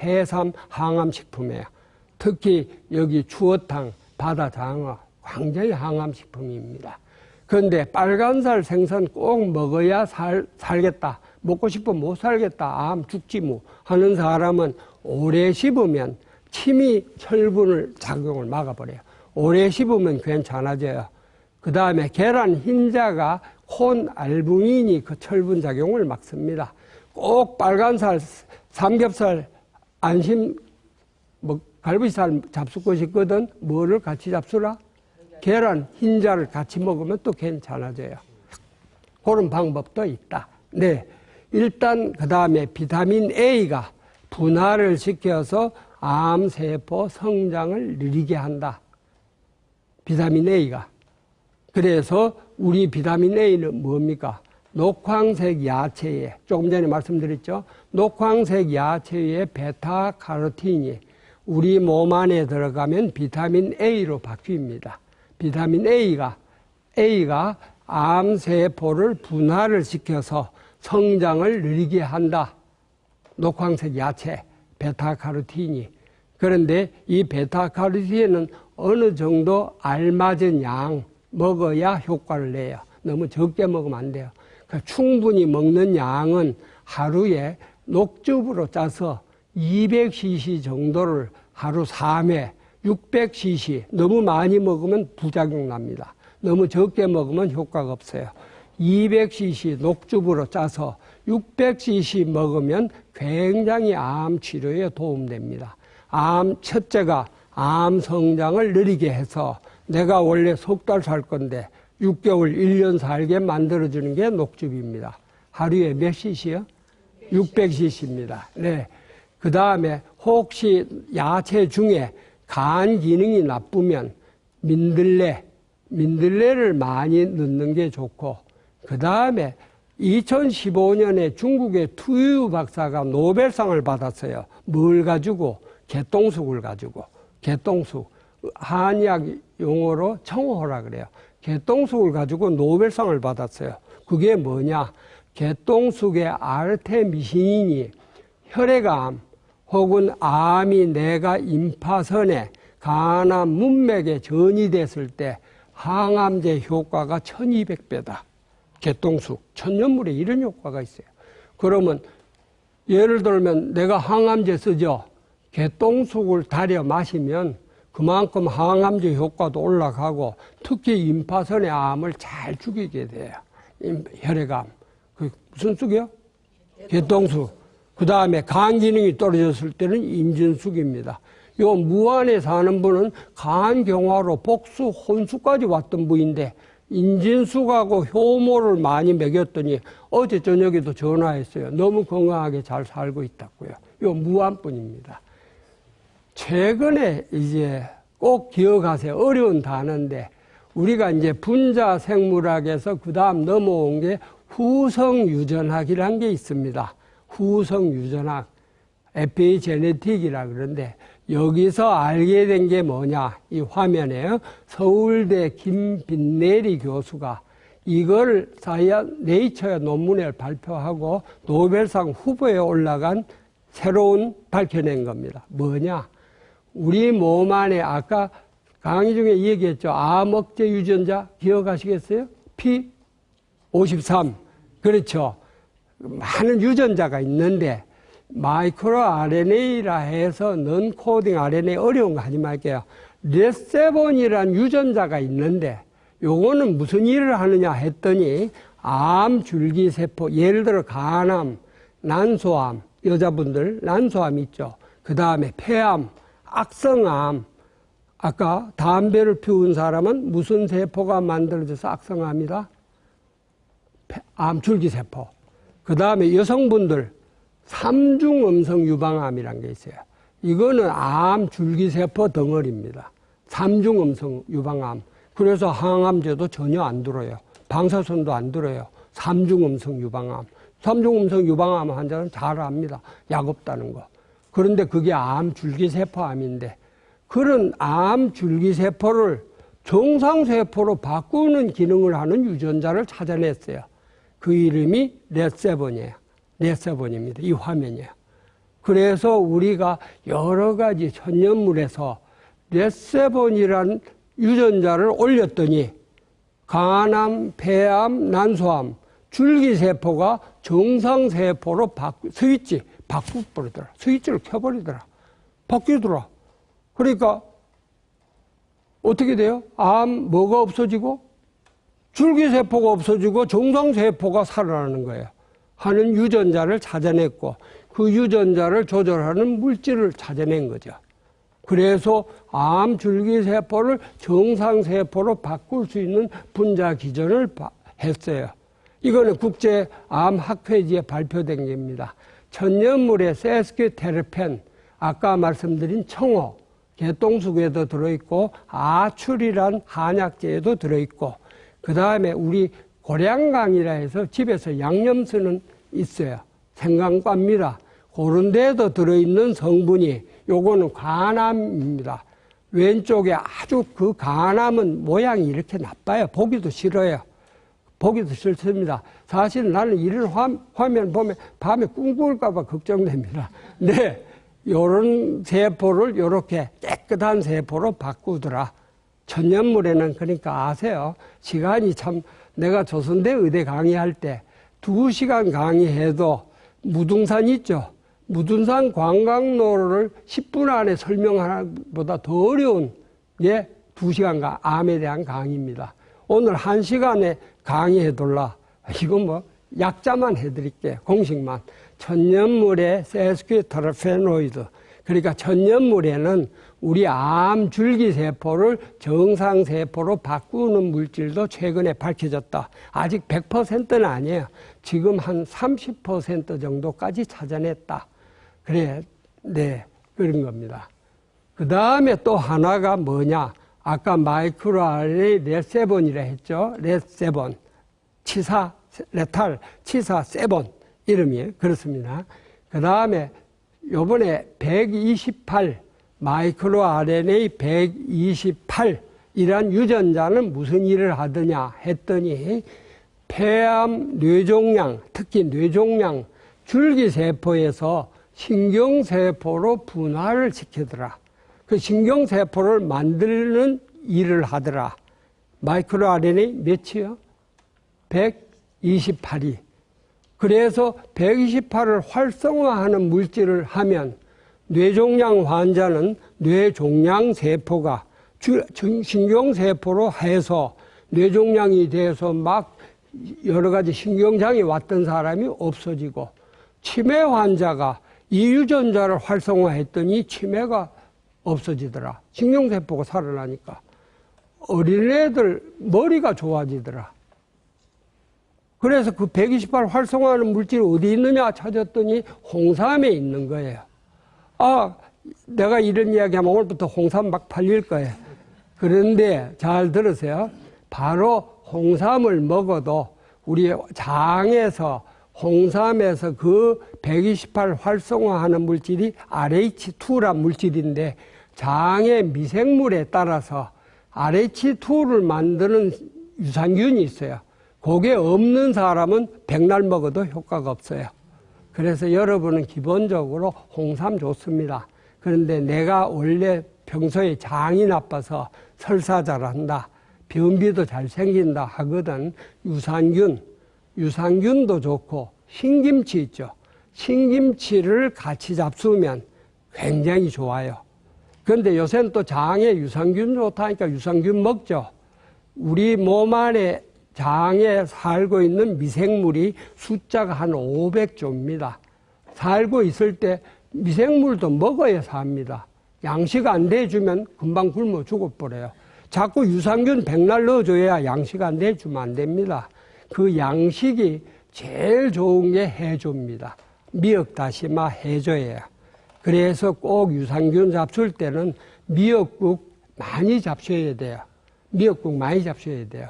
해삼 항암식품이에요. 특히 여기 추어탕, 바다장어 굉장히 항암식품입니다. 그런데 빨간살 생선 꼭 먹어야 살겠다. 먹고 싶으면 못 살겠다. 암 죽지 뭐 하는 사람은 오래 씹으면 침이 철분을 작용을 막아버려요. 오래 씹으면 괜찮아져요. 그 다음에 계란 흰자가 콘 알부민이 그 철분 작용을 막습니다. 꼭 빨간살, 삼겹살, 안심, 갈비살 잡수고 싶거든. 뭐를 같이 잡수라? 계란 흰자를 같이 먹으면 또 괜찮아져요. 그런 방법도 있다. 네. 일단 그 다음에 비타민 A가 분화를 시켜서 암세포 성장을 느리게 한다. 비타민 A가. 그래서 우리 비타민 A는 뭡니까? 녹황색 야채에, 조금 전에 말씀드렸죠? 녹황색 야채의 베타카로틴이 우리 몸 안에 들어가면 비타민 A로 바뀝니다. 비타민 A가 암세포를 분화를 시켜서 성장을 느리게 한다. 녹황색 야채, 베타카로틴이. 그런데 이 베타카로틴은 어느 정도 알맞은 양 먹어야 효과를 내요. 너무 적게 먹으면 안 돼요. 그러니까 충분히 먹는 양은 하루에 녹즙으로 짜서 200cc 정도를 하루 3회, 600cc. 너무 많이 먹으면 부작용 납니다. 너무 적게 먹으면 효과가 없어요. 200cc 녹즙으로 짜서 600cc 먹으면 굉장히 암 치료에 도움됩니다. 첫째가 암 성장을 느리게 해서 내가 원래 석 달 살 건데 6개월, 1년 살게 만들어주는 게 녹즙입니다. 하루에 몇 cc요? 600cc입니다. 네. 그 다음에 혹시 야채 중에 간 기능이 나쁘면 민들레를 많이 넣는 게 좋고, 그 다음에 2015년에 중국의 투유 박사가 노벨상을 받았어요. 뭘 가지고? 개똥쑥을 가지고. 개똥쑥. 한의학 용어로 청호라 그래요. 개똥쑥을 가지고 노벨상을 받았어요. 그게 뭐냐? 개똥쑥의 아르테미신이 혈액암 혹은 암이 내가 임파선에 간암 문맥에 전이됐을 때 항암제 효과가 1200배다. 개똥쑥, 천년물에 이런 효과가 있어요. 그러면 예를 들면 내가 항암제 쓰죠. 개똥쑥을 달여 마시면 그만큼 항암제 효과도 올라가고 특히 임파선의 암을 잘 죽이게 돼요. 혈액암. 그 무슨 쑥이요? 개똥쑥. 그 다음에 간 기능이 떨어졌을 때는 임진쑥입니다. 요 무안에 사는 분은 간경화로 복수, 혼수까지 왔던 분인데 인진쑥하고 효모를 많이 먹였더니 어제 저녁에도 전화했어요. 너무 건강하게 잘 살고 있다고요. 요 무안뿐입니다. 최근에 이제 꼭 기억하세요. 어려운 단어인데 우리가 이제 분자생물학에서 그 다음 넘어온 게 후성유전학이라는 게 있습니다. 후성유전학, 에피제네틱이라 그러는데 여기서 알게 된 게 뭐냐? 이 화면에요. 서울대 김빈내리 교수가 이걸 네이처의 논문에 발표하고 노벨상 후보에 올라간 새로운 밝혀낸 겁니다. 뭐냐? 우리 몸 안에 아까 강의 중에 얘기했죠. 암억제 유전자 기억하시겠어요? P53. 그렇죠. 많은 유전자가 있는데 마이크로 RNA라 해서 넌 코딩 RNA 어려운 거 하지 말게요. 레세본이라는 유전자가 있는데 요거는 무슨 일을 하느냐 했더니 암 줄기세포, 예를 들어 간암, 난소암, 여자분들 난소암 있죠. 그 다음에 폐암, 악성암. 아까 담배를 피운 사람은 무슨 세포가 만들어져서 악성암이다? 암 줄기세포. 그 다음에 여성분들 삼중음성 유방암이라는 게 있어요. 이거는 암 줄기세포 덩어리입니다. 삼중음성 유방암. 그래서 항암제도 전혀 안 들어요. 방사선도 안 들어요. 삼중음성 유방암. 삼중음성 유방암 환자는 잘 압니다. 약 없다는 거. 그런데 그게 암 줄기세포암인데 그런 암 줄기세포를 정상세포로 바꾸는 기능을 하는 유전자를 찾아냈어요. 그 이름이 레세본이에요. 레세본입니다. 이 화면이에요. 그래서 우리가 여러 가지 천연물에서 레세본이라는 유전자를 올렸더니 간암, 폐암, 난소암, 줄기세포가 정상세포로 스위치 바꾸버리더라. 스위치를 켜버리더라. 바뀌더라. 그러니까 어떻게 돼요? 암 뭐가 없어지고 줄기세포가 없어지고 정상세포가 살아나는 거예요. 하는 유전자를 찾아냈고 그 유전자를 조절하는 물질을 찾아낸 거죠. 그래서 암 줄기세포를 정상세포로 바꿀 수 있는 분자 기전을 했어요. 이거는 국제암학회지에 발표된 겁니다. 천연물의 세스퀴테르펜, 아까 말씀드린 청호, 개똥쑥에도 들어있고 아출이란 한약재에도 들어있고 그 다음에 우리 고량강이라 해서 집에서 양념 쓰는 있어요. 생강과입니다. 그런 데에도 들어있는 성분이 요거는 간암입니다. 왼쪽에 아주 그 간암은 모양이 이렇게 나빠요. 보기도 싫어요. 보기도 싫습니다. 사실 나는 이런 화면 보면 밤에 꿈 꿀까봐 걱정됩니다. 네, 요런 세포를 요렇게 깨끗한 세포로 바꾸더라. 천연물에는 그러니까 아세요. 시간이 참 내가 조선대 의대 강의할 때 2시간 강의해도 무등산 있죠. 무등산 관광로를 10분 안에 설명하는 것보다 더 어려운 게 2시간 암에 대한 강의입니다. 오늘 1시간에 강의해둘라. 이건 뭐 약자만 해드릴게요. 공식만. 천연물의 세스퀴테르페노이드. 그러니까 천연물에는 우리 암 줄기세포를 정상세포로 바꾸는 물질도 최근에 밝혀졌다. 아직 100%는 아니에요. 지금 한 30% 정도까지 찾아냈다. 그래, 네, 그런 겁니다. 그 다음에 또 하나가 뭐냐. 아까 마이크로 RNA 레세본이라 했죠. 레세본. 치사, 레탈, 치사, 세본. 이름이 그렇습니다. 그 다음에 요번에 128, 마이크로 RNA 128이란 유전자는 무슨 일을 하더냐 했더니 폐암, 뇌종양, 특히 뇌종양, 줄기세포에서 신경세포로 분화를 시키더라. 그 신경세포를 만드는 일을 하더라. 마이크로 RNA 몇이요? 128이. 그래서 128을 활성화하는 물질을 하면 뇌종양 환자는 뇌종양세포가 신경세포로 해서 뇌종양이 돼서 막 여러 가지 신경장애 왔던 사람이 없어지고 치매 환자가 이 유전자를 활성화했더니 치매가 없어지더라. 신경세포가 살아나니까. 어린애들 머리가 좋아지더라. 그래서 그 128 활성화하는 물질이 어디 있느냐 찾았더니 홍삼에 있는 거예요. 아, 내가 이런 이야기하면 오늘부터 홍삼 막 팔릴 거예요. 그런데 잘 들으세요. 바로 홍삼을 먹어도 우리 장에서 홍삼에서 그 128 활성화하는 물질이 RH2란 물질인데 장의 미생물에 따라서 RH2를 만드는 유산균이 있어요. 그게 없는 사람은 백날 먹어도 효과가 없어요. 그래서 여러분은 기본적으로 홍삼 좋습니다. 그런데 내가 원래 평소에 장이 나빠서 설사 잘한다, 변비도 잘 생긴다 하거든. 유산균도 좋고 신김치 있죠. 신김치를 같이 잡수면 굉장히 좋아요. 그런데 요새는 또 장에 유산균 좋다니까 유산균 먹죠. 우리 몸 안에 장에 살고 있는 미생물이 숫자가 한 500조입니다. 살고 있을 때 미생물도 먹어야 삽니다. 양식 안 돼주면 금방 굶어 죽어버려요. 자꾸 유산균 백날 넣어줘야 양식 안 돼주면 안 됩니다. 그 양식이 제일 좋은 게 해조입니다. 미역, 다시마, 해조예요. 그래서 꼭 유산균 잡술 때는 미역국 많이 잡숴야 돼요. 미역국 많이 잡숴야 돼요.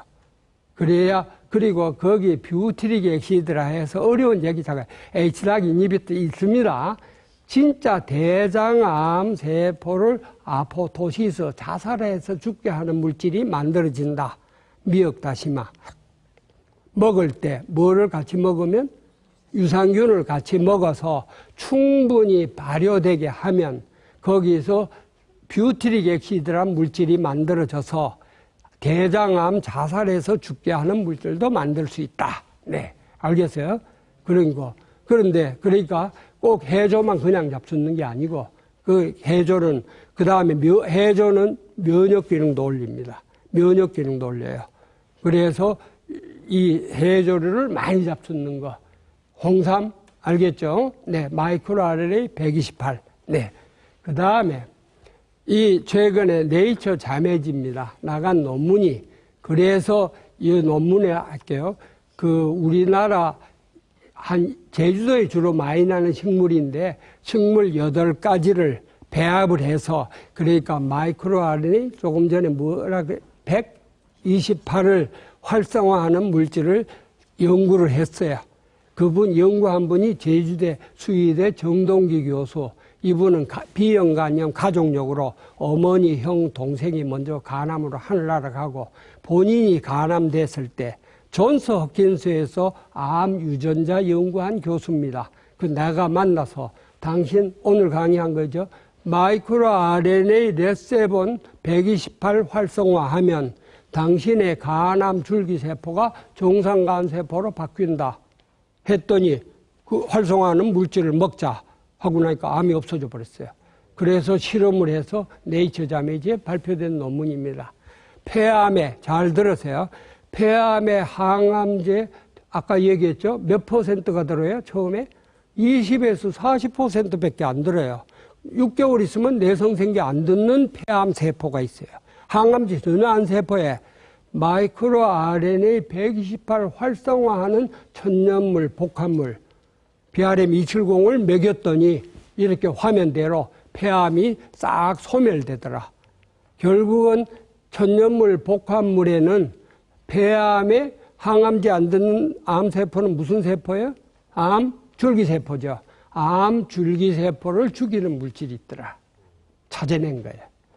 그래야, 그리고 거기에 뷰티릭 액시드라 해서 어려운 얘기자가 H락 이니비터 있습니다. 진짜 대장암 세포를 아포토시스, 자살해서 죽게 하는 물질이 만들어진다. 미역, 다시마. 먹을 때 뭐를 같이 먹으면 유산균을 같이 먹어서 충분히 발효되게 하면 거기서 뷰티릭 액시드란 물질이 만들어져서 대장암 자살해서 죽게 하는 물질도 만들 수 있다. 네. 알겠어요? 그런 거. 그런데, 그러니까 꼭 해조만 그냥 잡수는 게 아니고, 그 해조는, 그 다음에 해조는 면역 기능도 올립니다. 면역 기능도 올려요. 그래서 이 해조류를 많이 잡수는 거. 홍삼, 알겠죠? 네. 마이크로 RNA 128. 네. 그 다음에 이 최근에 네이처 자매지입니다. 나간 논문이. 그래서 이 논문에 할게요. 그 우리나라 제주도에 주로 많이 나는 식물인데 식물 8가지를 배합을 해서 그러니까 마이크로 RNA 조금 전에 128을 활성화하는 물질을 연구를 했어요. 그분 연구한 분이 제주대 수의대 정동기 교수. 이분은 비형간염 가족력으로 어머니, 형, 동생이 먼저 간암으로 하늘나라 가고 본인이 간암됐을 때 존스 홉킨스에서 암 유전자 연구한 교수입니다. 그 내가 만나서 당신 오늘 강의한 거죠. 마이크로 RNA 레세본 128 활성화하면 당신의 간암 줄기세포가 정상간세포로 바뀐다. 했더니 그 활성화하는 물질을 먹자 하고 나니까 암이 없어져 버렸어요. 그래서 실험을 해서 네이처 자매지에 발표된 논문입니다. 폐암에, 잘 들으세요. 폐암의 항암제, 아까 얘기했죠? 몇 %가 들어요? 처음에? 20에서 40% 밖에 안 들어요. 6개월 있으면 내성생기 안 듣는 폐암 세포가 있어요. 항암제 전혀 안 세포에 마이크로 RNA 128 활성화하는 천연물, 복합물, BRM270을 먹였더니 이렇게 화면대로 폐암이 싹 소멸되더라. 결국은 천연물, 복합물에는 폐암에 항암제 안 듣는 암세포는 무슨 세포예요? 암 줄기세포죠. 암 줄기세포를 죽이는 물질이 있더라. 찾아낸 거예요.